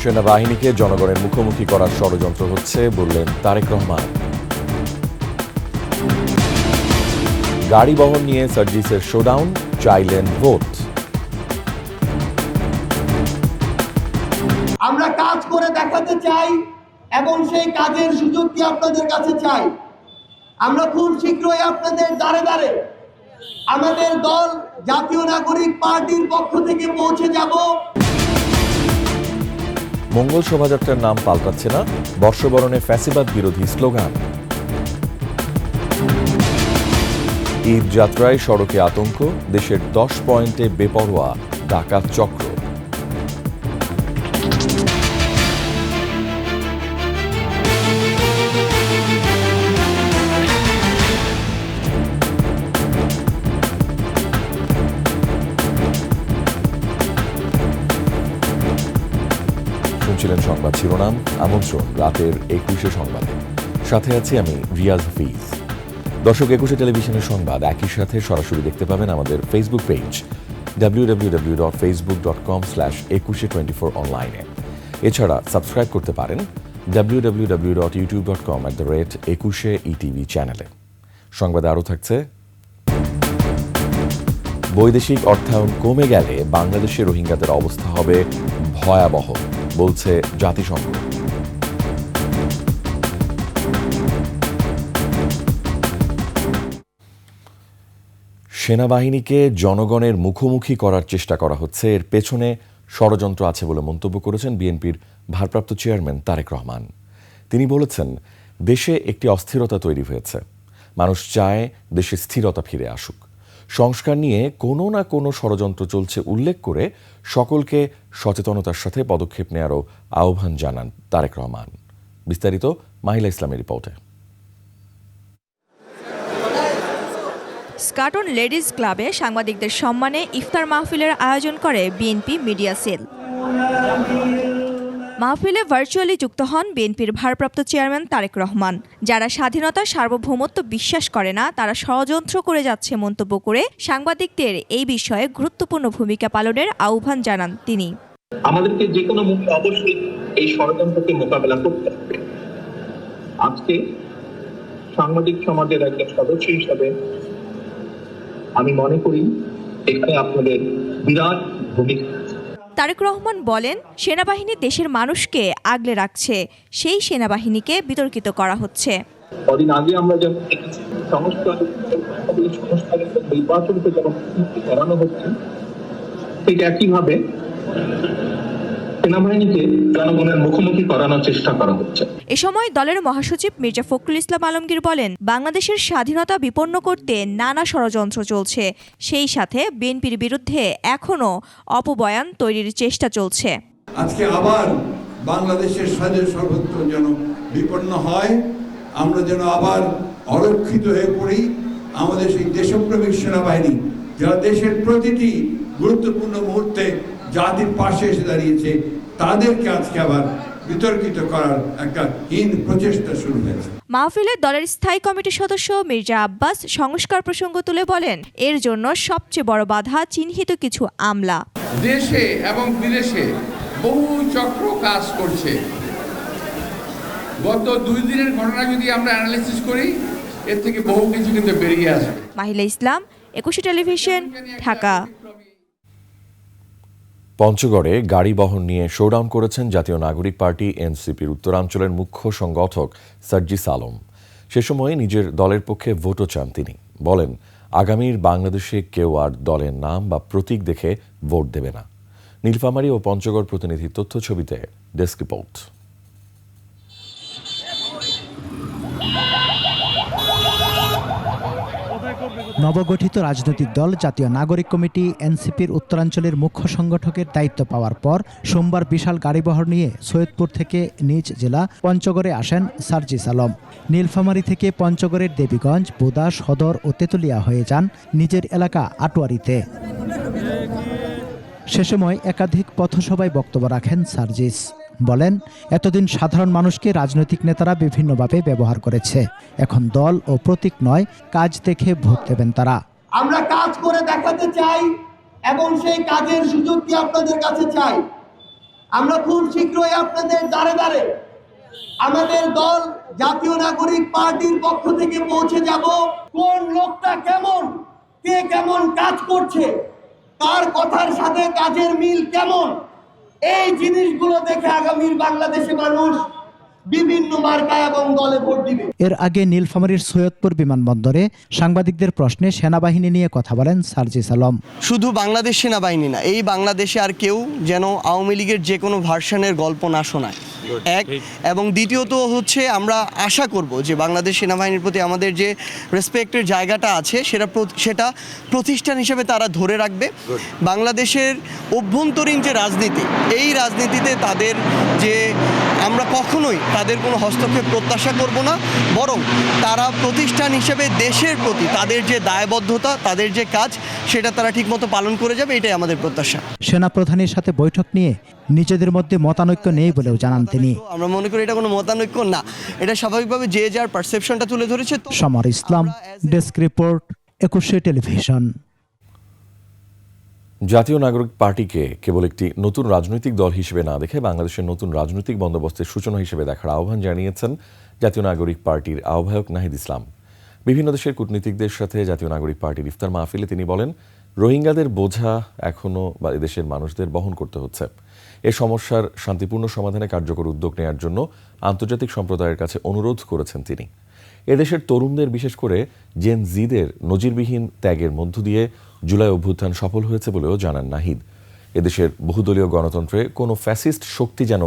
সেনাবাহিনীকে জনগণের মুখোমুখি করার ষড়যন্ত্র হচ্ছে বললেন তারেক রহমান। গাড়ি বহর নিয়ে সার্জিসের শোডাউন, চাইলেন ভোট। আমরা কাজ করে দেখাতে চাই এবং সেই কাজের সুযোগটি আপনাদের কাছে চাই। আমরা খুব শীঘ্রই আপনাদের দ্বারে দ্বারে আমাদের দল জাতীয় নাগরিক পার্টির পক্ষ থেকে পৌঁছে যাব। মঙ্গল শোভাযাত্রার নাম পাল্টাচ্ছে না, বর্ষবরণে ফ্যাসিবাদ বিরোধী স্লোগান। ঈদ যাত্রায় সড়কে আতঙ্ক, দেশের 10 পয়েন্টে বেপরোয়া ডাকাত চক্র। শুনছিলেন সংবাদ শিরোনাম, আমন্ত্রণ রাতের 21 সংবাদে। সাথে আছি আমি রিয়াজ হাফিজ। দর্শক, 21 টেলিভিশনের সংবাদ একই সাথে সরাসরি দেখতে পাবেন আমাদের ফেসবুক পেজ www.facebook.com/2124 অনলাইনে। এছাড়া সাবস্ক্রাইব করতে পারেন www.youtube.com/21etv চ্যানেলে। সংবাদে আরও থাকছে, বৈদেশিক অর্থায়ন কমে গেলে বাংলাদেশে রোহিঙ্গাদের অবস্থা হবে ভয়াবহ বলছে জাতিসংঘ। সেনাবাহিনীকে জনগণের মুখোমুখি করার চেষ্টা করা হচ্ছে, এর পেছনে ষড়যন্ত্র আছে বলে মন্তব্য করেছেন বিএনপির ভারপ্রাপ্ত চেয়ারম্যান তারেক রহমান। তিনি বলেছেন, দেশে একটি অস্থিরতা তৈরি হয়েছে, মানুষ চায় দেশে স্থিরতা ফিরে আসুক। সংস্কার নিয়ে কোনো না কোনো ষড়যন্ত্র চলছে উল্লেখ করে সকলকে সচেতনতার সাথে পদক্ষেপ নেওয়ারও আহ্বান জানান তারেক রহমান। বিস্তারিত মাহিলা ইসলামের রিপোর্টে। স্কাটন লেডিজ ক্লাবে সাংবাদিকদের সম্মানে ইফতার মাহফিলের আয়োজন করে বিএনপি মিডিয়া সেল। মাহফিলে ভার্চুয়ালি যুক্ত হন বিএনপির ভারপ্রাপ্ত চেয়ারম্যান তারেক রহমান। যারা স্বাধীনতা সার্বভৌমত্ব বিশ্বাস করে না তারা ষড়যন্ত্র করে যাচ্ছে মন্তব্য করে সাংবাদিকদের এই বিষয়ে গুরুত্বপূর্ণ ভূমিকা পালনের আহ্বান জানান তিনি। আমাদেরকে যে কোনো মুহূর্তে অবশ্যই এই ষড়যন্ত্রকে মোকাবেলা করতে হবে। আজকে সাংবাদিক সমাজের একজন সদস্য হিসাবে আমি মনে করি এখানে আপনাদের বিরাট ভূমিকা। তারেক রহমান বলেন, সেনাবাহিনী দেশের মানুষকে আগলে রাখছে, সেই সেনাবাহিনীকে বিতর্কিত করা হচ্ছে। কদিন আগে আমরা যখন দেখেছি সংস্কারের নির্বাচনকে যখন করানো হচ্ছে, ঠিক একইভাবে সেনাবাহিনীকে জনগণের মুখোমুখি করানোর চেষ্টা করা হচ্ছে। এ সময় দলের মহাসচিব মির্জা ফখরুল ইসলাম আলমগীর বলেন, বাংলাদেশের স্বাধীনতা বিপন্ন করতে নানা ষড়যন্ত্র চলছে, সেই সাথে বিএনপির বিরুদ্ধে এখনো অপবয়ান তৈরির চেষ্টা চলছে। আজকে আবার বাংলাদেশের স্বাধীন সর্বত্র যেন বিপন্ন হয়, আমরা যেন আবার অরক্ষিত হয়ে পড়ি। আমাদের সেই দেশপ্রেমিক সেনাবাহিনী যারা দেশের প্রতিটি গুরুত্বপূর্ণ মুহূর্তে জাতির পাশে এসে দাঁড়িয়েছে, তাদেরকে আজকে আবার বিতর্কিত করার একটা হীন প্রচেষ্টা শুরু হয়েছে। মাহফিলে দলের স্থায়ী কমিটির সদস্য মির্জা আব্বাস সংস্কার প্রসঙ্গ তুলে বলেন, এর জন্য সবচেয়ে বড় বাধা চিহ্নিত কিছু আমলা। দেশে এবং বিদেশে বহু চক্র কাজ করছে। গত 2 দিনের ঘটনা যদি আমরা অ্যানালিসিস করি, এর থেকে বহু কিছু কিন্তু বেরিয়ে আসবে। মাহিলা ইসলাম, 21 টেলিভিশন, ঢাকা। পঞ্চগড়ে গাড়ি বহর নিয়ে শোডাউন করেছেন জাতীয় নাগরিক পার্টি এনসিপির উত্তরাঞ্চলের মুখ্য সংগঠক সার্জিস আলম। সে সময় নিজের দলের পক্ষে ভোটও চান তিনি। বলেন, আগামীর বাংলাদেশে কেউ আর দলের নাম বা প্রতীক দেখে ভোট দেবে না। নীলফামারী ও পঞ্চগড় প্রতিনিধি তথ্য ছবিতে ডেস্ক রিপোর্ট। নবগঠিত রাজনৈতিক দল জাতীয় নাগরিক কমিটি এনসিপির উত্তরাঞ্চলের মুখ্য সংগঠকের দায়িত্ব পাওয়ার পর সোমবার বিশাল গাড়িবহর নিয়ে সৈয়দপুর থেকে নিজ জেলা পঞ্চগড়ে আসেন সার্জিস আলম। নীলফামারী থেকে পঞ্চগড়ের দেবীগঞ্জ, বোদা, সদর ও তেতুলিয়া হয়ে যান নিজের এলাকা আটোয়ারিতে। সে সময় একাধিক পথসভায় বক্তব্য রাখেন সার্জিস। বলেন, এতদিন সাধারণ মানুষকে রাজনৈতিক নেতারা বিভিন্নভাবে ব্যবহার করেছে, এখন দল ও প্রতীক নয়, কাজ দেখে ভোট দেবেন তারা। আমরা কাজ করে দেখাতে চাই এবং সেই কাজের সুযোগটি আপনাদের কাছে চাই। আমরা খুব শীঘ্রই আপনাদের দ্বারে দ্বারে আমাদের দল জাতীয় নাগরিক পার্টির পক্ষ থেকে পৌঁছে যাব। কোন লোকটা কেমন, কে কেমন কাজ করছে, কার কথার সাথে কাজের মিল কেমন, এই জিনিসগুলো দেখে আগামীর বাংলাদেশে মানুষ বিভিন্ন মার্কা এবং দলে ভোট দিবে। এর আগে নীলফামারীর সৈয়দপুর বিমানবন্দরে সাংবাদিকদের প্রশ্নে সেনাবাহিনী নিয়ে কথা বলেন সার্জিস আলম। শুধু বাংলাদেশ সেনাবাহিনী না, এই বাংলাদেশে আর কেউ যেন আওয়ামী লীগের যে কোনো ভার্সনের গল্প না শোনায়, এক। এবং দ্বিতীয়ত হচ্ছে আমরা আশা করব যে বাংলাদেশ সেনাবাহিনীর প্রতি আমাদের যে রেসপেক্টের জায়গাটা আছে সেটা প্রতিষ্ঠান হিসেবে তারা ধরে রাখবে। বাংলাদেশের অভ্যন্তরীণ যে রাজনীতি, এই রাজনীতিতে তাদের যে আমরা কখনোই তাদের কোনো হস্তক্ষেপ প্রত্যাশা করব না, বরং তারা প্রতিষ্ঠান হিসেবে দেশের প্রতি তাদের যে দায়বদ্ধতা, তাদের যে কাজ, সেটা তারা ঠিকমতো পালন করে যাবে, এটাই আমাদের প্রত্যাশা। সেনাপ্রধানের সাথে বৈঠক নিয়ে নিজেদের মধ্যে মতানৈক্য নেই বলেও জানান তিনি। আমরা মনে করি এটা কোনো মতানৈক্য না, এটা স্বাভাবিকভাবে যে যার পারসেপশনটা তুলে ধরেছে। সমর ইসলাম, ডেস্ক রিপোর্ট, 21 টেলিভিশন। জাতীয় নাগরিক পার্টিকে কেবল একটি নতুন রাজনৈতিক দল হিসেবে না দেখে বাংলাদেশের নতুন রাজনৈতিক বন্দোবস্তের সূচনা হিসেবে দেখার আহ্বান জানিয়েছেন জাতীয় নাগরিক পার্টির আহ্বায়ক নাহিদ ইসলাম। বিভিন্ন দেশের কূটনীতিকদের সাথে জাতীয় নাগরিক পার্টির ইফতার মাহফিলে তিনি বলেন, রোহিঙ্গাদের বোঝা এখনও দেশের মানুষদের বহন করতে হচ্ছে। এ সমস্যার শান্তিপূর্ণ সমাধানে কার্যকর উদ্যোগ নেওয়ার জন্য আন্তর্জাতিক সম্প্রদায়ের কাছে অনুরোধ করেছেন তিনি। এদেশের তরুণদের, বিশেষ করে জেন জিদের নজিরবিহীন ত্যাগের মধ্য দিয়ে জুলাই অভ্যুত্থান সফল হয়েছে বলেও জানান নাহিদ। এদেশের বহুদলীয় গণতন্ত্রে কোনো ফ্যাসিস্ট শক্তি যেন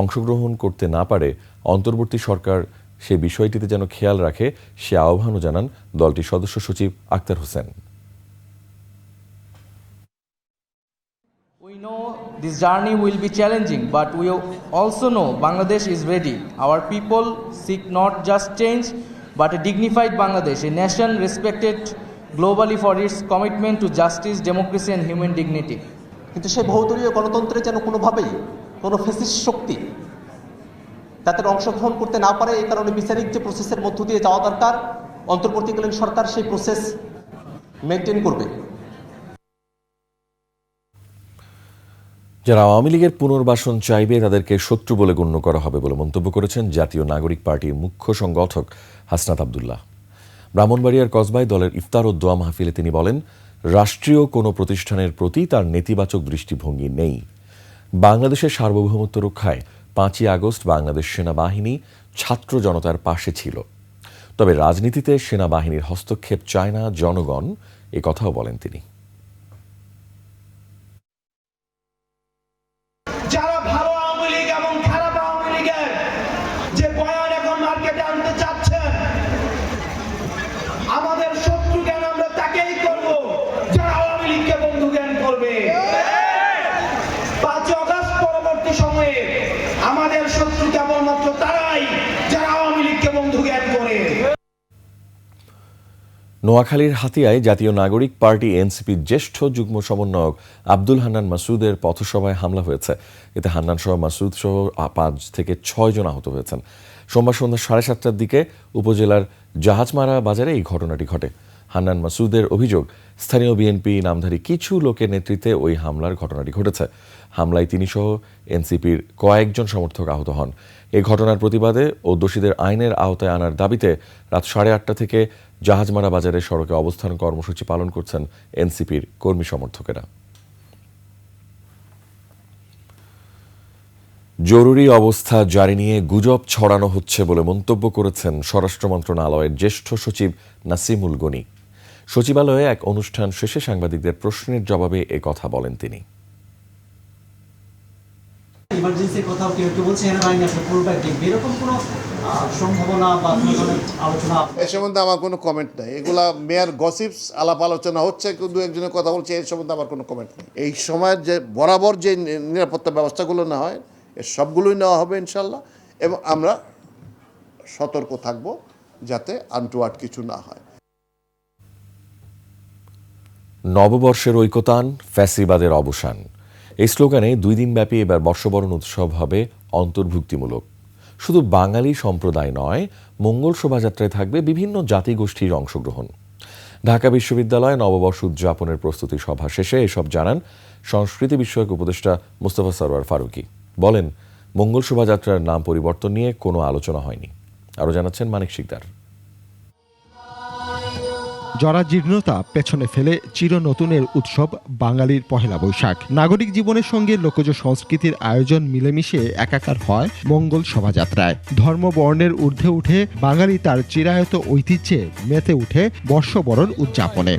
অংশগ্রহণ করতে না পারে, অন্তর্বর্তী সরকার সে বিষয়টিতে যেন খেয়াল রাখে, সে আহ্বানও জানান দলটির সদস্য সচিব Akter Hossain. We know this journey will be challenging, but we also know Bangladesh is ready. Our people seek not just change, but a dignified Bangladesh, a nation respected globally for its commitment to justice, democracy and human dignity. কিন্তু সেই বহুদলীয় গণতন্ত্রে যেন কোনোভাবেই কোনো fascist শক্তি তাদের অংশগ্রহণ করতে না পারে, এই কারণে বিচারিক যে প্রসেসের মধ্য দিয়ে যাওয়া দরকার, অন্তর্বর্তীকালীন সরকার সেই প্রসেস মেনটেন করবে। যারা আওয়ামী লীগের পুনর্বাসন চাইবে তাদেরকে শত্রু বলে গণ্য করা হবে বলে মন্তব্য করেছেন জাতীয় নাগরিক পার্টির মুখ্য সংগঠক হাসনাত আব্দুল্লাহ। ব্রাহ্মণবাড়িয়ার কসবায় দলের ইফতার ও দোয়া মাহফিলে তিনি বলেন, রাষ্ট্রীয় কোনো প্রতিষ্ঠানের প্রতি তার নেতিবাচক দৃষ্টিভঙ্গি নেই। বাংলাদেশের সার্বভৌমত্ব রক্ষায় 5ই আগস্ট বাংলাদেশ সেনাবাহিনী ছাত্র জনতার পাশে ছিল। তবে রাজনীতিতে সেনাবাহিনীর হস্তক্ষেপ চায় না জনগণ, এ কথাও বলেন তিনি। যারা ভালো আওয়ামী লীগ এবং খারাপ আওয়ামী লীগের যে বয়ান এখন মার্কেটে আনতে চাচ্ছেন, আমাদের শত্রু জ্ঞান আমরা তাকেই করব যারা আওয়ামী লীগকে বন্ধু জ্ঞান করবে। 5 আগস্ট পরবর্তী সময়ে আমাদের শত্রু কেবলমাত্র তারাই যারা আওয়ামী লীগকে বন্ধু জ্ঞান করে। নোয়াখালীর হাতিয়ায় জাতীয় নাগরিক পার্টি এনসিপির জ্যেষ্ঠ যুগ্ম সমন্বয়ক আব্দুল হান্নান মাসুদের পথসভায় হামলা হয়েছে। এতে হান্নান সহ মাসুদ সহ 5 থেকে 6 জন আহত হয়েছেন। সোমবার সন্ধ্যা 7:30টার দিকে উপজেলার জাহাজমারা বাজারে এই ঘটনাটি ঘটে। হান্নান মাসুদের অভিযোগ, স্থানীয় বিএনপি নামধারী কিছু লোকের নেতৃত্বে ওই হামলার ঘটনাটি ঘটেছে। হামলায় তিনি সহ এনসিপির কয়েকজন সমর্থক আহত হন। এই ঘটনার প্রতিবাদে ও দোষীদের আইনের আওতায় আনার দাবিতে রাত 8:30 থেকে জাহাজমারা বাজারে সড়কে অবস্থান কর্মসূচি পালন করছেন এনসিপির কর্মী সমর্থকেরা। জরুরি অবস্থা জারি নিয়ে গুজব ছড়ানো হচ্ছে বলে মন্তব্য করেছেন স্বরাষ্ট্র মন্ত্রণালয়ের জ্যেষ্ঠ সচিব নাসিমুল গনি। সচিবালয়ে এক অনুষ্ঠান শেষে সাংবাদিকদের প্রশ্নের জবাবে এ কথা বলেন তিনি। ইমার্জেন্সি কোথাও কেউ কেউ বলছে সেনাবাহিনী আসলে পুরোটা দেখবে, এরকম কোনো সম্ভাবনা বা কোনো ধরনের আলোচনা? এ সম্বন্ধে আমার কোনো কমেন্ট নাই। এগুলা মেয়ার গসিপস, আলাপ আলোচনা হচ্ছে, কিন্তু একজনের কথা বলছে, এর সম্বন্ধে আমার কোনো কমেন্ট নেই। এই সময়ের যে বরাবর যে নিরাপত্তা ব্যবস্থাগুলো নেওয়া হয়, এর সবগুলোই নেওয়া হবে ইনশাল্লাহ, এবং আমরা সতর্ক থাকব যাতে আনটুয়ার্ড কিছু না হয়। নববর্ষের ঐকতান, ফ্যাসিবাদের অবসান, এই স্লোগানে 2 দিনব্যাপী এবার বর্ষবরণ উৎসব হবে অন্তর্ভুক্তিমূলক। শুধু বাঙালি সম্প্রদায় নয়, মঙ্গল শোভাযাত্রায় থাকবে বিভিন্ন জাতিগোষ্ঠীর অংশগ্রহণ। ঢাকা বিশ্ববিদ্যালয়ে নববর্ষ উদযাপনের প্রস্তুতি সভা শেষে এসব জানান সংস্কৃতি বিষয়ক উপদেষ্টা মোস্তফা সরওয়ার ফারুকী। বলেন, মঙ্গল শোভাযাত্রার নাম পরিবর্তন নিয়ে কোনো আলোচনা হয়নি। আরও জানাচ্ছেন মানিক শিকদার। জরাজীর্ণতা পেছনে ফেলে চির নতুনের উৎসব বাঙালির পহেলা বৈশাখ। নাগরিক জীবনের সঙ্গে লোকজ সংস্কৃতির আয়োজন মিলেমিশে একাকার হয় মঙ্গল শোভাযাত্রায়। ধর্ম বর্ণের ঊর্ধ্বে উঠে বাঙালি তার চিরায়ত ঐতিহ্যে মেতে উঠে বর্ষবরণ উদযাপনে।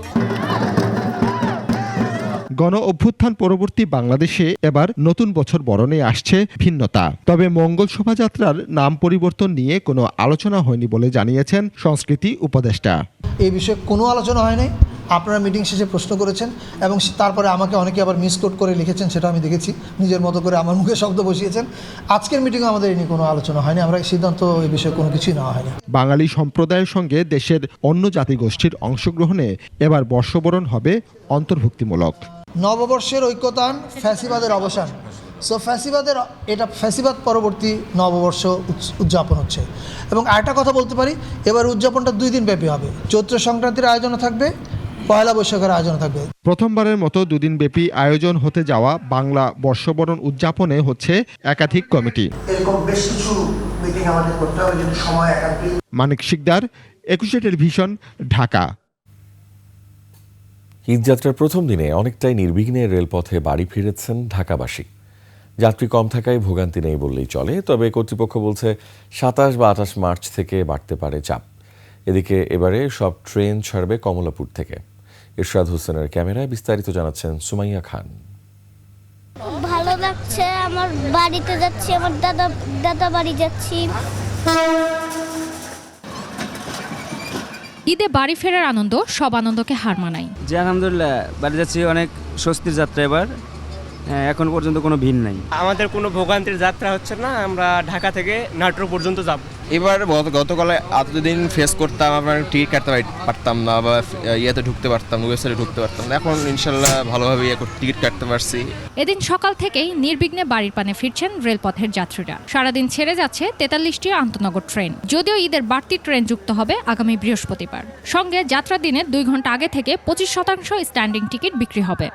গণ অভ্যুত্থান পরবর্তী বাংলাদেশে এবার নতুন বছর বরণে আসছে ভিন্নতা। তবে মঙ্গল শোভাযাত্রার নাম পরিবর্তন নিয়ে কোনো আলোচনা হয়নি বলে জানিয়েছেন সংস্কৃতি উপদেষ্টা। এই বিষয়ে কোনো আলোচনা হয়নি। আপনারা মিটিং শেষে প্রশ্ন করেছেন এবং তারপরে আমাকে অনেকে আবার মিসকোট করে লিখেছেন, সেটা আমি দেখেছি। নিজের মতো করে আমার মুখে শব্দ বসিয়েছেন। আজকের মিটিংয়ে আমাদের এই নিয়ে কোনো আলোচনা হয়নি। আমরা সিদ্ধান্ত এই বিষয়ে কোনো কিছুই নেওয়া হয়নি। বাঙালি সম্প্রদায়ের সঙ্গে দেশের অন্য জাতিগোষ্ঠীর অংশগ্রহণে এবার বর্ষবরণ হবে অন্তর্ভুক্তিমূলক। নববর্ষের ঐক্যতান, ফ্যাসিবাদের অবসান। এটা ফ্যাসিবাদ পরবর্তী নববর্ষ উদযাপন হচ্ছে। এবং আরেকটা কথা বলতে পারি, এবার উদযাপনটা 2 দিন ব্যাপী হবে। চৈত্র সংক্রান্তির আয়োজন থাকবে, পয়লা বৈশাখের আয়োজন থাকবে। প্রথমবারের মতো 2 দিন ব্যাপী আয়োজন হতে যাওয়া বাংলা বর্ষবরণ উদযাপনে হচ্ছে একাধিক কমিটি। এরকম বেশ কিছু মিটিং আমাদের করতে হবে, যদি সময় একাধিক। মানিক শিকদার, 21 টেলিভিশন, ঢাকা। ঈদযাত্রার প্রথম দিনে অনেকটাই নির্বিঘ্নে রেলপথে বাড়ি ফিরেছেন ঢাকাবাসী। যাত্রী কম থাকায় ভোগান্তি নেই বললেই চলে। তবে কর্তৃপক্ষ বলছে 27 বা 28 মার্চ থেকে বাড়তে পারে চাপ। এদিকে এবারে সব ট্রেন ছাড়বে কমলাপুর থেকে। ইরশাদ হোসেনের ক্যামেরায় বিস্তারিত জানাচ্ছেন সুমাইয়া খান। ভালো লাগছে, আমার বাড়িতে যাচ্ছি, আমার দাদা বাড়ি যাচ্ছি। ঈদে বাড়ি ফেরার আনন্দ সব আনন্দকে হার মানায়। যে আলহামদুলিল্লাহ বাড়ি যাচ্ছি, অনেক স্বস্তির যাত্রা এবার। এখন পর্যন্ত কোনো ভিড় নাই। আমাদের কোনো ভোগান্তির যাত্রা হচ্ছে না। আমরা ঢাকা থেকে নাটোর পর্যন্ত যাব। এবার গতকালে এতদিন ফেস করতাম, আপনার টিকিট কাটতে পারতাম না বা ইয়েতে ঢুকতে পারতাম না, ওয়েবসাইটে ঢুকতে পারতাম না। এখন ইনশাল্লাহ ভালোভাবে টিকিট কাটতে পারছি। এদিন সকাল থেকেই নির্বিঘ্নে বাড়ির পানে ফিরছেন রেলপথের যাত্রীরা। সারাদিন ছেড়ে যাচ্ছে 43টি আন্তনগর ট্রেন। যদিও ঈদের বাড়তি ট্রেন যুক্ত হবে আগামী বৃহস্পতিবার। সঙ্গে যাত্রার দিনের 2 ঘন্টা আগে থেকে 25% স্ট্যান্ডিং টিকিট বিক্রি হবে।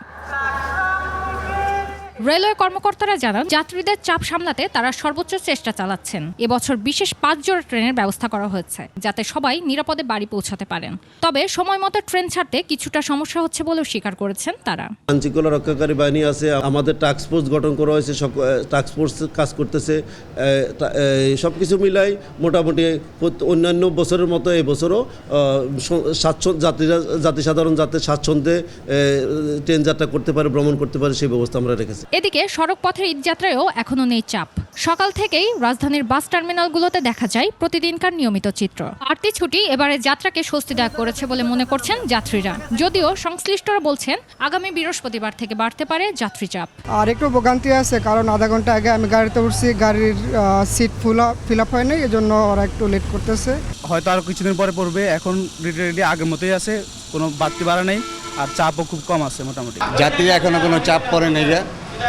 রেলওয়ে কর্মকর্তারা জানান, যাত্রীদের চাপ সামলাতে তারা সর্বোচ্চ চেষ্টা চালাচ্ছেন। এবছর বিশেষ 5 জোড়া ট্রেনের ব্যবস্থা করা হয়েছে, যাতে সবাই নিরাপদে বাড়ি পৌঁছাতে পারেন। তবে সময় মতো ট্রেন ছাড়তে কিছুটা সমস্যা হচ্ছে বলেও স্বীকার করেছেন তারা। আইনশৃঙ্খলা রক্ষাকারী বাহিনী আছে, আমাদের টাস্ক ফোর্স গঠন করা হয়েছে, টাস্ক ফোর্স কাজ করতেছে। সব কিছু মিলাই মোটামুটি অন্যান্য বছরের মতো এই বছরও জাতি সাধারণ যাতে স্বাচ্ছন্দ্যে ট্রেন যাত্রা করতে পারে, ভ্রমণ করতে পারে, সেই ব্যবস্থা আমরা রেখেছি। এদিকে সড়ক পথের ঈদযাত্রায়ও এখনো নেই চাপ। সকাল থেকেই রাজধানীর বাস টার্মিনালগুলোতে দেখা যায় প্রতিদিনকার নিয়মিত চিত্র। বাড়তি ছুটি এবারে যাত্রাকে স্বস্তিদায়ক করেছে বলে মনে করছেন যাত্রীরা। যদিও সংশ্লিষ্টরা বলছেন আগামী বৃহস্পতিবার থেকে বাড়তে পারে যাত্রী চাপ। আর একটু ভোগান্তি আছে, কারণ আধা ঘন্টা আগে আমি গাড়িতে উঠছি, গাড়ির সিট ফিল আপ হয়নি, এজন্য ওরা একটু লেট করতেছে। হয়তো আরো কিছুদিন পরে পড়বে। এখন রেডি আগের মতোই আছে, কোনো বাড়তি বাড়া নেই, আর চাপও খুব কম আছে মোটামুটি। যাত্রী এখনো কোনো চাপ পড়ে নেই,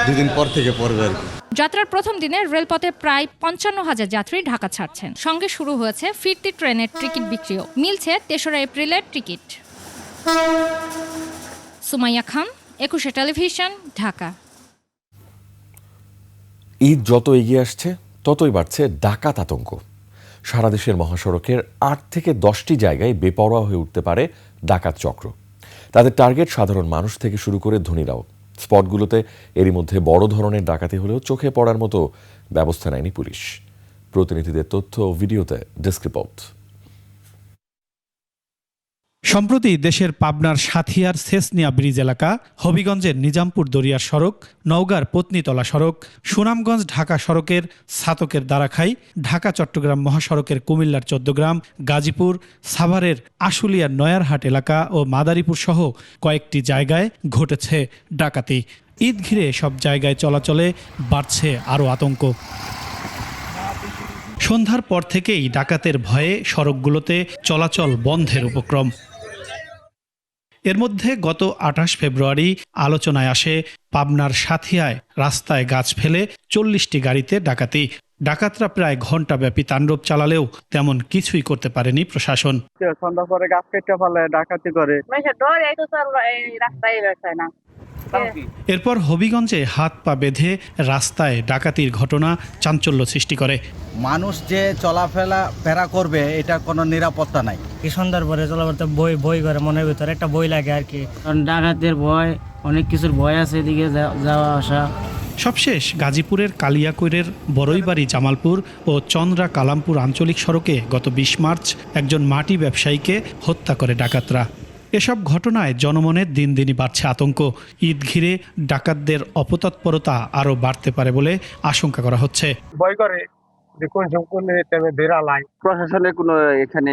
2 দিন পর থেকে পড়বে আর কি। যাত্রার প্রথম দিনে রেলপথে প্রায় 55,000 যাত্রী ঢাকা ছাড়ছেন। সঙ্গে শুরু হয়েছে ফিরতি ট্রেনের টিকিট বিক্রিও। মিলছে 3রা এপ্রিলের টিকিট। সুমাইয়া খান, 21 টেলিভিশন, ঢাকা। ঈদ যত এগিয়ে আসছে ততই বাড়ছে ডাকাত আতঙ্ক। সারা দেশের মহাসড়কের 8 থেকে 10টি জায়গায় বেপরোয়া হয়ে উঠতে পারে ডাকাত চক্র। তাদের টার্গেট সাধারণ মানুষ থেকে শুরু করে ধনীরাও। স্পটগুলোতে এরই মধ্যে বড় ধরনের ডাকাতি হলেও চোখে পড়ার মতো ব্যবস্থা নেয়নি পুলিশ। প্রতিনিধিদের তথ্য ও ভিডিওতে ডেস্ক রিপোর্ট। সম্প্রতি দেশের পাবনার সাথিয়ার সেসনিয়া ব্রিজ এলাকা, হবিগঞ্জের নিজামপুর দরিয়ার সড়ক, নওগাঁর পত্নীতলা সড়ক, সুনামগঞ্জ ঢাকা সড়কের ছাতকের দারাখাই, ঢাকা চট্টগ্রাম মহাসড়কের কুমিল্লার 14 গ্রাম, গাজীপুর, সাভারের আশুলিয়ার নয়ারহাট এলাকা ও মাদারীপুর সহ কয়েকটি জায়গায় ঘটেছে ডাকাতি। ঈদ ঘিরে সব জায়গায় চলাচলে বাড়ছে আরও আতঙ্ক। সন্ধ্যার পর থেকেই ডাকাতের ভয়ে সড়কগুলোতে চলাচল বন্ধের উপক্রম। এর মধ্যে গত 28 ফেব্রুয়ারি আলোচনায় আসে পাবনার সাথিয়ায় রাস্তায় গাছ ফেলে 40টি গাড়িতে ডাকাতি। ডাকাতরা প্রায় ঘণ্টাব্যাপী তাণ্ডব চালালেও তেমন কিছুই করতে পারেনি প্রশাসন। সন্ধ্যা পরে গাছ কেটে ফেলে, ডাকাতি করে। এরপর হবিগঞ্জে হাত পা বেঁধে রাস্তায় ডাকাতির ঘটনা চাঞ্চল্য সৃষ্টি করে। মানুষ যে চলাফেরা করবে এটা কোনো নিরাপত্তা নাই। কি সুন্দর করে চলাফেরা বই করে মনের ভিতরে একটা বই লাগে আর কি, কারণ ডাকাতের ভয়, অনেক কিছুর ভয় আছে এদিকে যাওয়া আসা। সবশেষ গাজীপুরের কালিয়াকৈরের বড়ইবাড়ি জামালপুর ও চন্দ্রা কালামপুর আঞ্চলিক সড়কে গত ২০ মার্চ একজন মাটি ব্যবসায়ীকে হত্যা করে ডাকাতরা। এসব ঘটনায় জনমনের দিন দিনই বাড়ছে আতঙ্ক। ঈদ ঘিরে ডাকাতদের অপতৎপরতা আরও বাড়তে পারে বলে আশঙ্কা করা হচ্ছে। ভয় করে যে কোন সম্পূর্ণ বেড়ালাই, প্রশাসনের কোনো এখানে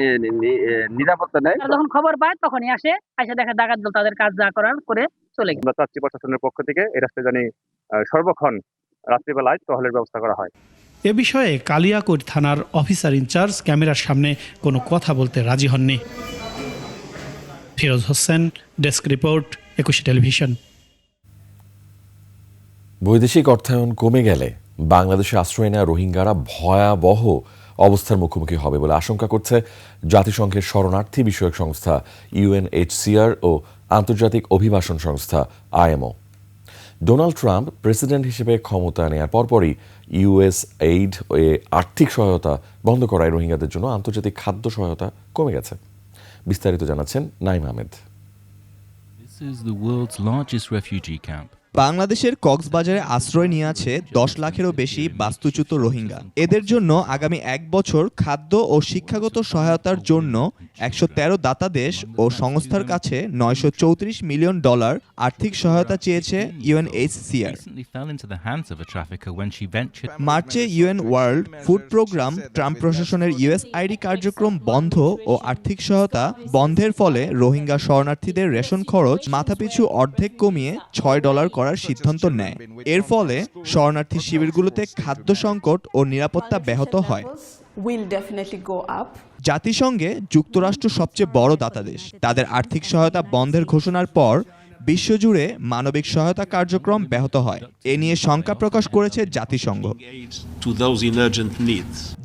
নিরাপত্তা নেই। যখন খবর পায় তখনই আসে দেখা ডাকাত দল তাদের কাজ যা করার করে চলে গেছে। আমরা চাচ্ছি প্রশাসনের পক্ষ থেকে এই রাস্তায় জানি সর্বক্ষণ রাত্রিবেলায় টহলের ব্যবস্থা করা হয়। এ বিষয়ে কালিয়াকৈর থানার অফিসার ইনচার্জ ক্যামেরার সামনে কোনো কথা বলতে রাজি হননি। Firoz Hossain, desk report, ২১ television. বৈদেশিক অর্থায়ন কমে গেলে বাংলাদেশে আশ্রয় নেওয়া রোহিঙ্গারা ভয়াবহ অবস্থার মুখোমুখি হবে বলে আশঙ্কা করছে জাতিসংঘের শরণার্থী বিষয়ক সংস্থা UNHCR ও আন্তর্জাতিক অভিবাসন সংস্থা IMO। ডোনাল্ড ট্রাম্প প্রেসিডেন্ট হিসেবে ক্ষমতা নেয়ার পরপরই USAID এ আর্থিক সহায়তা বন্ধ করায় রোহিঙ্গাদের জন্য আন্তর্জাতিক খাদ্য সহায়তা কমে গেছে। বিস্তারিত জানাচ্ছেন নাইম আহমেদ। বাংলাদেশের কক্সবাজারে আশ্রয় নিয়ে আছে ১০ লাখেরও বেশি বাস্তুচ্যুত রোহিঙ্গা। এদের জন্য আগামী ১ বছর খাদ্য ও শিক্ষাগত সহায়তার জন্য ১১৩ দাতা দেশ ও সংস্থার কাছে $৯৩৪ মিলিয়ন আর্থিক সহায়তা চেয়েছে UNHCR। মার্চে UN world food programme Trump প্রশাসনের USAID কার্যক্রম বন্ধ ও আর্থিক সহায়তা বন্ধের ফলে রোহিঙ্গা শরণার্থীদের রেশন খরচ মাথাপিছু অর্ধেক কমিয়ে $৬ করার সিদ্ধান্ত নেয়। এর ফলে শরণার্থী শিবিরগুলোতে খাদ্য সংকট ও নিরাপত্তা ব্যাহত হয়। জাতিসংঘে যুক্তরাষ্ট্র সবচেয়ে বড় দাতা দেশ। তাদের আর্থিক সহায়তা বন্ধের ঘোষণার পর বিশ্বজুড়ে মানবিক সহায়তা কার্যক্রম ব্যাহত হয়। এ নিয়ে শঙ্কা প্রকাশ করেছে জাতিসংঘ।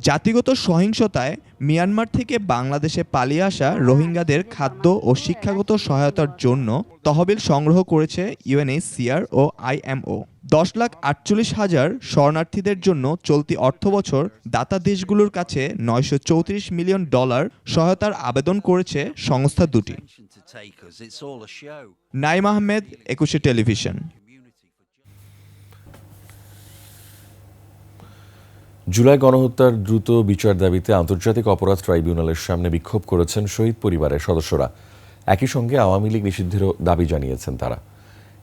জাতিগত সহিংসতায় মিয়ানমার থেকে বাংলাদেশে পালিয়ে আসা রোহিঙ্গাদের খাদ্য ও শিক্ষাগত সহায়তার জন্য তহবিল সংগ্রহ করেছে UNHCR ও IMO। ১০,৪৮,০০০ শরণার্থীদের জন্য চলতি অর্থবছর দাতা দেশগুলোর কাছে $৯৩৪ মিলিয়ন সহায়তার আবেদন করেছে সংস্থা দুটি। নাইম আহমেদ, ২১ টেলিভিশন। জুলাই গণহত্যার দ্রুত বিচার দাবিতে আন্তর্জাতিক অপরাধ ট্রাইব্যুনালের সামনে বিক্ষোভ করেছেন শহীদ পরিবারের সদস্যরা। একই সঙ্গে আওয়ামী লীগ নিষিদ্ধেরও দাবি জানিয়েছেন তারা।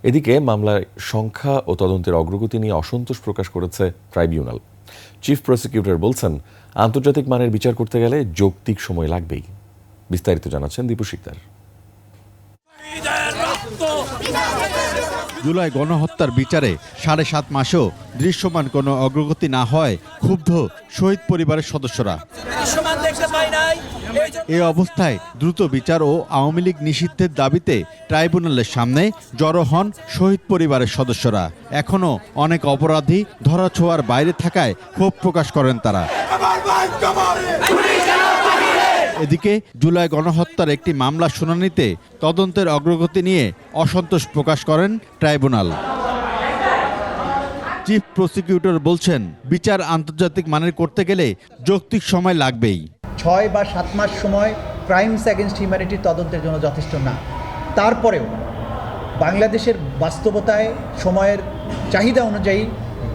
এদিকে মামলার সংখ্যা ও তদন্তের অগ্রগতি নিয়ে অসন্তোষ প্রকাশ করেছে ট্রাইব্যুনাল। চিফ প্রসিকিউটর বলছেন, আন্তর্জাতিক মানের বিচার করতে গেলে যৌক্তিক সময় লাগবেই। বিস্তারিত জানাচ্ছেন দীপু শিকদার। জুলাই গণহত্যার বিচারে ৭.৫ মাসেও দৃশ্যমান কোনো অগ্রগতি না হয় ক্ষুব্ধ শহীদ পরিবারের সদস্যরা। এ অবস্থায় দ্রুত বিচার ও আওয়ামী লীগ নিষিদ্ধের দাবিতে ট্রাইব্যুনালের সামনে জড়ো হন শহীদ পরিবারের সদস্যরা। এখনও অনেক অপরাধী ধরাছোঁয়ার বাইরে থাকায় ক্ষোভ প্রকাশ করেন তারা। এদিকে জুলাই গণহত্যার একটি মামলা শুনানিতে তদন্তের অগ্রগতি নিয়ে অসন্তোষ প্রকাশ করেন ট্রাইব্যুনাল। চিফ প্রসিকিউটর বলছেন, বিচার আন্তর্জাতিক মানের করতে গেলে যৌক্তিক সময় লাগবেই। ৬ বা ৭ মাস সময় ক্রাইমস অ্যাগেনস্ট হিউম্যানিটির তদন্তের জন্য যথেষ্ট না। তারপরেও বাংলাদেশের বাস্তবতায় সময়ের চাহিদা অনুযায়ী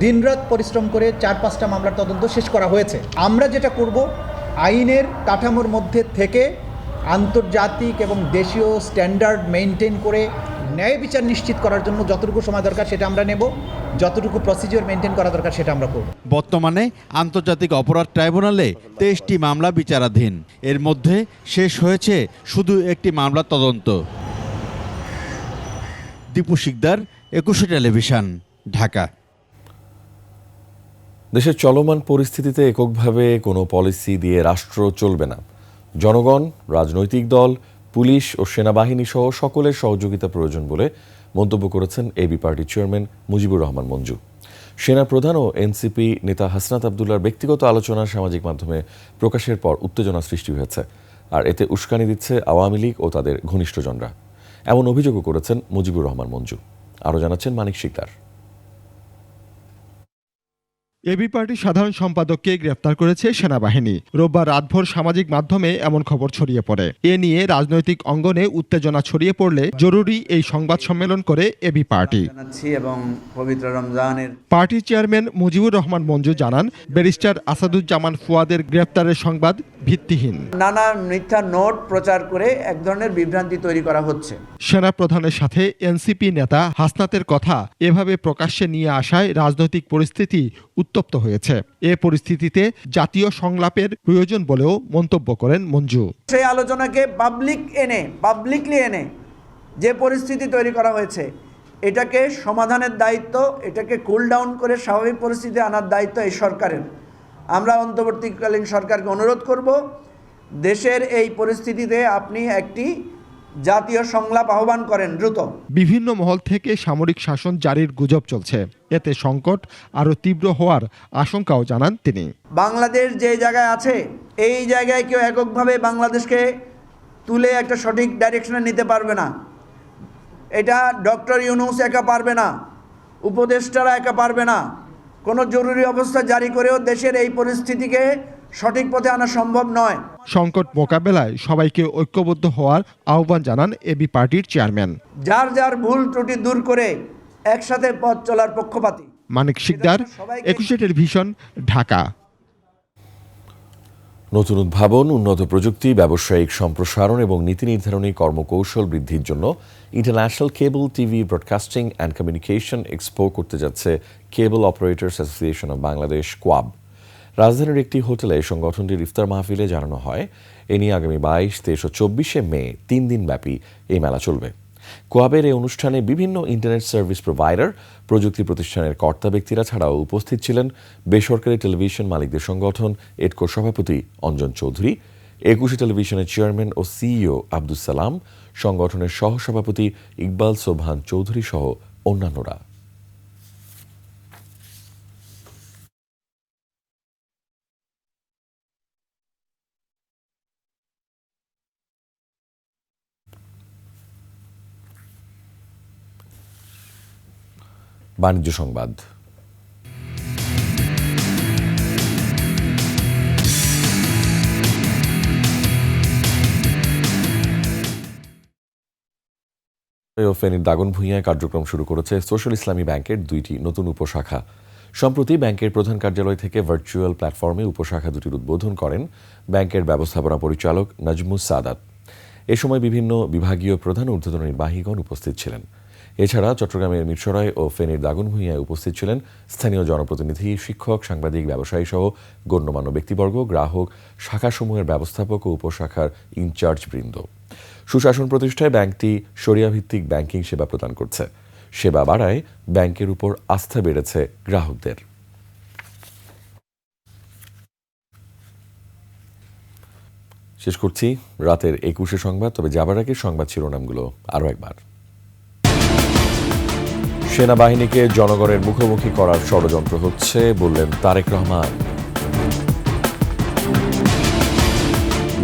দিনরাত পরিশ্রম করে ৪-৫টা মামলার তদন্ত শেষ করা হয়েছে। আমরা যেটা করব, আইনের কাঠামোর মধ্যে থেকে আন্তর্জাতিক এবং দেশীয় স্ট্যান্ডার্ড মেনটেন করে ন্যায় বিচার নিশ্চিত করার জন্য যতটুকু সময় দরকার সেটা আমরা নেব, যতটুকু প্রসিডিওর মেনটেন করা দরকার সেটা আমরা করব। বর্তমানে আন্তর্জাতিক অপরাধ ট্রাইব্যুনালে ২৩টি মামলা বিচারাধীন। এর মধ্যে শেষ হয়েছে শুধু একটি মামলা তদন্ত। দীপু শিকদার, ২১ টেলিভিশন, ঢাকা। দেশের চলমান পরিস্থিতিতে এককভাবে কোনো পলিসি দিয়ে রাষ্ট্র চলবে না। জনগণ, রাজনৈতিক দল, পুলিশ ও সেনাবাহিনী সহ সকলের সহযোগিতা প্রয়োজন বলে মন্তব্য করেছেন AB party chairman Mujibur Rahman Manju. সেনাপ্রধান ও এনসিপি নেতা হাসনাত আবদুল্লাহর ব্যক্তিগত আলোচনা সামাজিক মাধ্যমে প্রকাশের পর উত্তেজনা সৃষ্টি হয়েছে, আর এতে উস্কানি দিচ্ছে আওয়ামী লীগ ও তাদের ঘনিষ্ঠজনরা। এমন অভিযোগও করেছেন মুজিবুর রহমান মঞ্জু। আরও জানাচ্ছেন মানিক শিকদার। এবি পার্টির সাধারণ সম্পাদককে গ্রেফতার করেছে সেনাবাহিনী। রোববার রাতভর সামাজিক মাধ্যমে এমন খবর ছড়িয়ে পড়ে। এ নিয়ে রাজনৈতিক অঙ্গনে উত্তেজনা ছড়িয়ে পড়লে জরুরি এই সংবাদ সম্মেলন করে এবি পার্টি। এবং পবিত্র রমজানের পার্টির চেয়ারম্যান মুজিবুর রহমান মঞ্জু জানান, ব্যারিস্টার আসাদুজ্জামান ফুয়াদের গ্রেফতারের সংবাদ ভিত্তিহীন। নানা মিথ্যা নোট প্রচার করে এক ধরনের বিভ্রান্তি তৈরি করা হচ্ছে। সেনা প্রধানের সাথে এনসিপি নেতা হাসনাতের কথা এভাবে প্রকাশ্যে নিয়ে আসায় রাজনৈতিক পরিস্থিতি উত্তপ্ত হয়েছে। এ পরিস্থিতিতে জাতীয় সংলাপের প্রয়োজন বলেও মন্তব্য করেন মঞ্জু। সেই আলোচনাকে পাবলিকলি এনে যে পরিস্থিতি তৈরি করা হয়েছে, এটাকে সমাধানের দায়িত্ব, এটাকে কুল ডাউন করে স্বাভাবিক পরিস্থিতি আনার দায়িত্ব এই সরকারের। আমরা অন্তর্বর্তীকালীন সরকারকে অনুরোধ করব, দেশের এই পরিস্থিতিতে আপনি একটি জাতীয় সংলাপ আহ্বান করেন দ্রুত। বিভিন্ন মহল থেকে সামরিক শাসন জারির গুজব চলছে, এতে সংকট আরও তীব্র হওয়ার আশঙ্কাও জানান তিনি। বাংলাদেশ যে জায়গায় আছে, এই জায়গায় কেউ এককভাবে বাংলাদেশকে তুলে একটা সঠিক ডাইরেকশনে নিতে পারবে না। এটা ডক্টর ইউনূস একা পারবে না, উপদেষ্টারা একা পারবে না। কোনো জরুরি অবস্থা জারি করেও দেশের এই পরিস্থিতিকে সঠিক পথে আনা সম্ভব নয়। সংকট মোকাবেলায় সবাইকে ঐক্যবদ্ধ হওয়ার আহ্বান জানান এবি পার্টির চেয়ারম্যান। যার যার ভুল ত্রুটি দূর করে একসাথে পথ চলার পক্ষপাতী। মানিক শিকদার, ২১ টেলিভিশন, ঢাকা। নতুন উদ্ভাবন, উন্নত প্রযুক্তি, ব্যবসায়িক সম্প্রসারণ এবং নীতি নির্ধারণী কর্মকৌশল বৃদ্ধির জন্য international cable TV broadcasting and communication expo করতে যাচ্ছে কেবল অপারেটর্স অ্যাসোসিয়েশন অব বাংলাদেশ, কোয়াব। রাজধানীর একটি হোটেলে সংগঠনটির ইফতার মাহফিলে জানানো হয়, এ নিয়ে আগামী 22, 23 ও 24 মে 3 দিনব্যাপী এই মেলা চলবে। কোয়াবের এই অনুষ্ঠানে বিভিন্ন ইন্টারনেট সার্ভিস প্রোভাইডার, প্রযুক্তি প্রতিষ্ঠানের কর্তা ব্যক্তিরা ছাড়াও উপস্থিত ছিলেন বেসরকারি টেলিভিশন মালিকদের সংগঠন এডকোর সভাপতি অঞ্জন চৌধুরী, 21 টেলিভিশনের চেয়ারম্যান ও সিইও আব্দুস সালাম, সংগঠনের সহসভাপতি ইকবাল সোবহান চৌধুরী সহ অন্যান্যরা। বাণিজ্য সংবাদ। ফেনীর দাগনভূঞায় কার্যক্রম শুরু করেছে সোশ্যাল ইসলামী ব্যাংকের 2টি নতুন উপশাখা। সম্প্রতি ব্যাংকের প্রধান কার্যালয় থেকে ভার্চুয়াল প্ল্যাটফর্মে উপশাখা দুটির উদ্বোধন করেন ব্যাংকের ব্যবস্থাপনা পরিচালক নাজমুস সাদাত। এ সময় বিভিন্ন বিভাগীয় প্রধান ঊর্ধ্বতন নির্বাহীগণ উপস্থিত ছিলেন। এছাড়া চট্টগ্রামের মিরসরাই ও ফেনীর দাগনভূঞায় উপস্থিত ছিলেন স্থানীয় জনপ্রতিনিধি, শিক্ষক, সাংবাদিক, ব্যবসায়ী সহ গণ্যমান্য ব্যক্তিবর্গ, গ্রাহক, শাখাসমূহের ব্যবস্থাপক ও উপশাখার ইনচার্জ বৃন্দ। সুশাসন প্রতিষ্ঠায় ব্যাংকটি শরিয়াভিত্তিক ব্যাংকিং সেবা প্রদান করছে। সেবা বাড়ায় ব্যাংকের উপর আস্থা বেড়েছে গ্রাহকদের। শেষ করছি রাতের 21 সংবাদ, তবে যাবার আগে সংবাদ শিরোনামগুলো আরও একবার। সেনাবাহিনীকে জনগণের মুখোমুখি করার ষড়যন্ত্র হচ্ছে বললেন তারেক রহমান।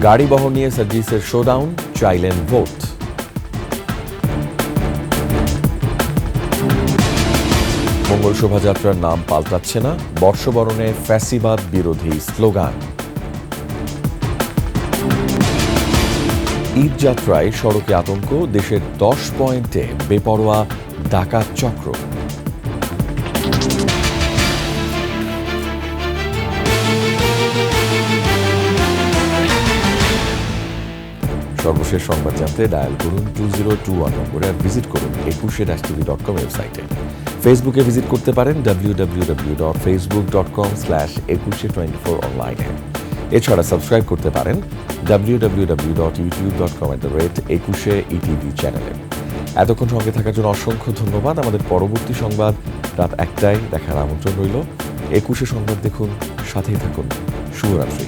গাড়ি বহর নিয়ে সার্জিসের শোডাউন, চাইলেন ভোট। মঙ্গল শোভাযাত্রার নাম পাল্টাচ্ছে না, বর্ষবরণে ফ্যাসিবাদ বিরোধী স্লোগান। ঈদ যাত্রায় সড়কে আতঙ্ক, দেশের 10 পয়েন্টে বেপরোয়া ডাকাত চক্র। সর্বশেষ সংবাদ জানতে ডায়াল করুন 2021 নম্বরে আর ভিজিট করুন 21-tv.com ওয়েবসাইটে। ফেসবুকে ভিজিট করতে পারেন www.facebook.com/2124 অনলাইনে। এছাড়া সাবস্ক্রাইব করতে পারেন www.youtube.com/21etv চ্যানেলে। এতক্ষণ সঙ্গে থাকার জন্য অসংখ্য ধন্যবাদ। আমাদের পরবর্তী সংবাদ রাত 1টায় দেখার আমন্ত্রণ রইল। 21 সংবাদ দেখুন, সাথেই থাকুন। শুভরাত্রি।